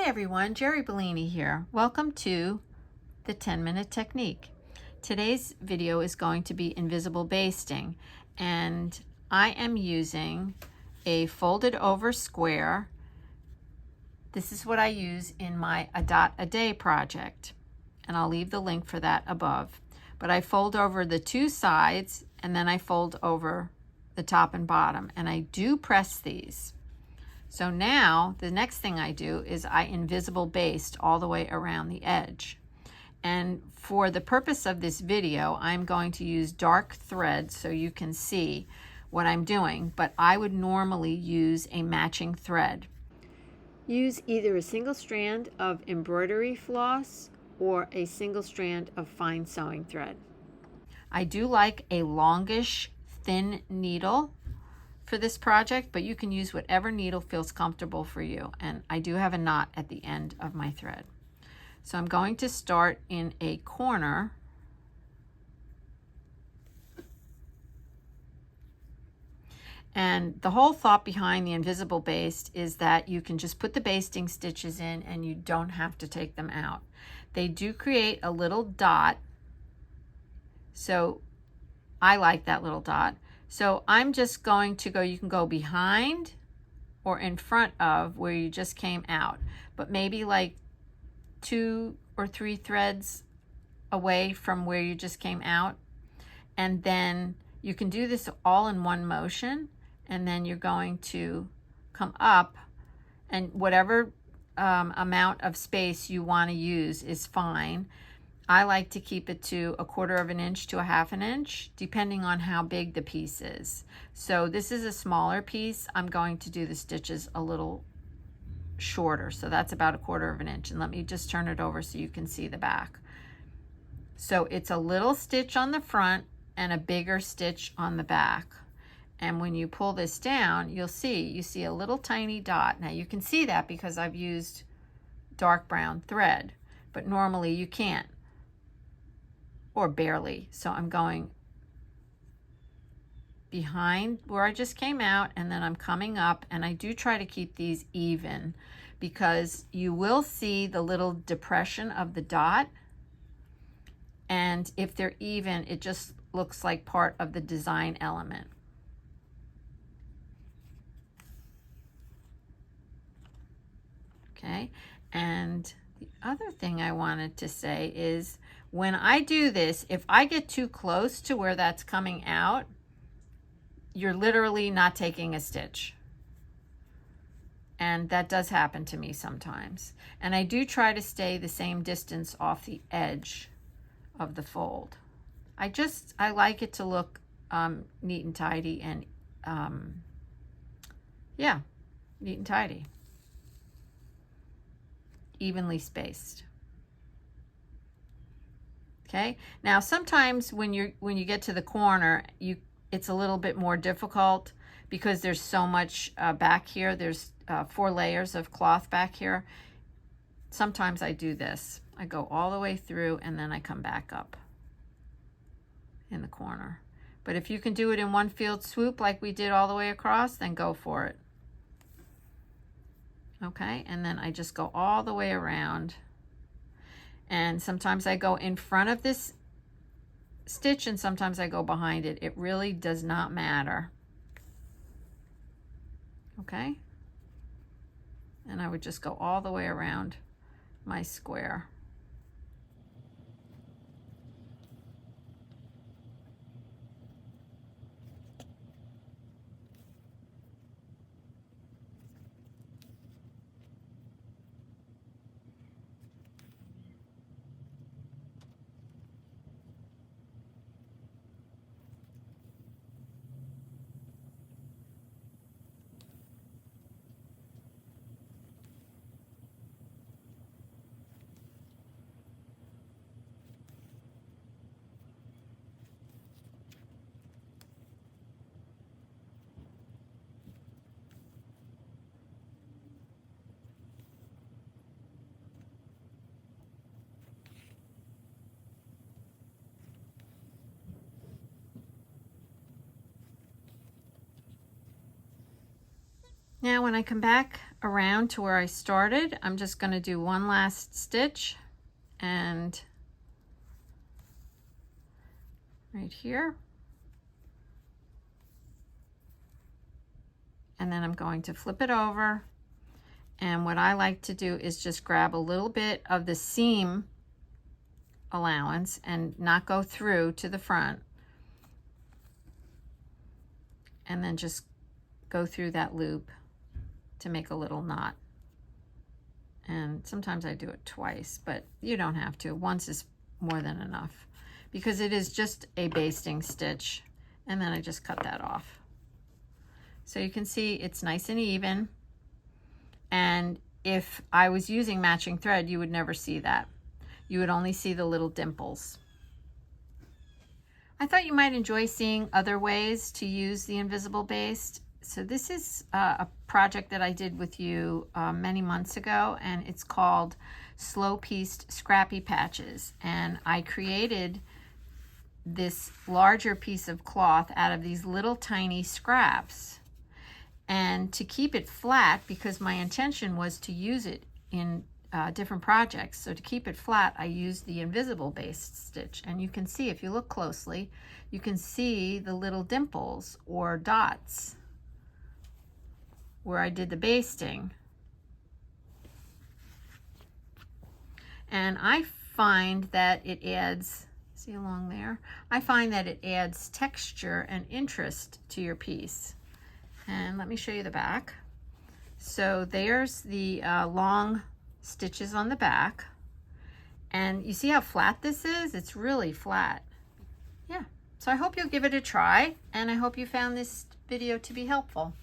Hi everyone, Jeri Bellini here. Welcome to the 10-minute technique. Today's video is going to be invisible basting, and I am using a folded over square. This is what I use in my A Dot a Day project, and I'll leave the link for that above. But I fold over the two sides and then I fold over the top and bottom, and I do press these. So now the next thing I do is I invisible baste all the way around the edge. And for the purpose of this video, I'm going to use dark thread so you can see what I'm doing, but I would normally use a matching thread. Use either a single strand of embroidery floss or a single strand of fine sewing thread. I do like a longish, thin needle for this project, but you can use whatever needle feels comfortable for you. And I do have a knot at the end of my thread. So I'm going to start in a corner. And the whole thought behind the invisible baste is that you can just put the basting stitches in and you don't have to take them out. They do create a little dot, so I like that little dot. So I'm just going to go, you can go behind or in front of where you just came out, but maybe like 2 or 3 threads away from where you just came out. And then you can do this all in one motion, and then you're going to come up, and whatever amount of space you want to use is fine. I like to keep it to 1/4 of an inch to 1/2 an inch, depending on how big the piece is. So this is a smaller piece. I'm going to do the stitches a little shorter. So that's about 1/4 of an inch. And let me just turn it over so you can see the back. So it's a little stitch on the front and a bigger stitch on the back. And when you pull this down, you see a little tiny dot. Now you can see that because I've used dark brown thread, but normally you can't, or barely. So I'm going behind where I just came out, and then I'm coming up, and I do try to keep these even because you will see the little depression of the dot, and if they're even, it just looks like part of the design element. Okay, and the other thing I wanted to say is when I do this, if I get too close to where that's coming out, you're literally not taking a stitch. And that does happen to me sometimes. And I do try to stay the same distance off the edge of the fold. I like it to look neat and tidy, and yeah, neat and tidy. Evenly spaced. Okay, now sometimes when you get to the corner, it's a little bit more difficult because there's so much back here. There's 4 layers of cloth back here. Sometimes I do this. I go all the way through and then I come back up in the corner. But if you can do it in one field swoop like we did all the way across, then go for it. Okay, and then I just go all the way around, and sometimes I go in front of this stitch and sometimes I go behind it. It really does not matter. Okay, and I would just go all the way around my square. Now when I come back around to where I started, I'm just going to do one last stitch, and right here, and then I'm going to flip it over. And what I like to do is just grab a little bit of the seam allowance and not go through to the front, and then just go through that loop to make a little knot. And sometimes I do it twice, but you don't have to. Once is more than enough because it is just a basting stitch, and then I just cut that off. So you can see it's nice and even, and if I was using matching thread, you would never see that. You would only see the little dimples. I thought you might enjoy seeing other ways to use the Invisible Baste. So this is a project that I did with you many months ago, and it's called Slow Pieced Scrappy Patches. And I created this larger piece of cloth out of these little tiny scraps. And to keep it flat, because my intention was to use it in different projects, so to keep it flat, I used the Invisible Baste stitch. And you can see, if you look closely, you can see the little dimples or dots where I did the basting. And I find that it adds, see along there? I find that it adds texture and interest to your piece. And let me show you the back. So there's the long stitches on the back. And you see how flat this is? It's really flat. Yeah. So I hope you'll give it a try, and I hope you found this video to be helpful.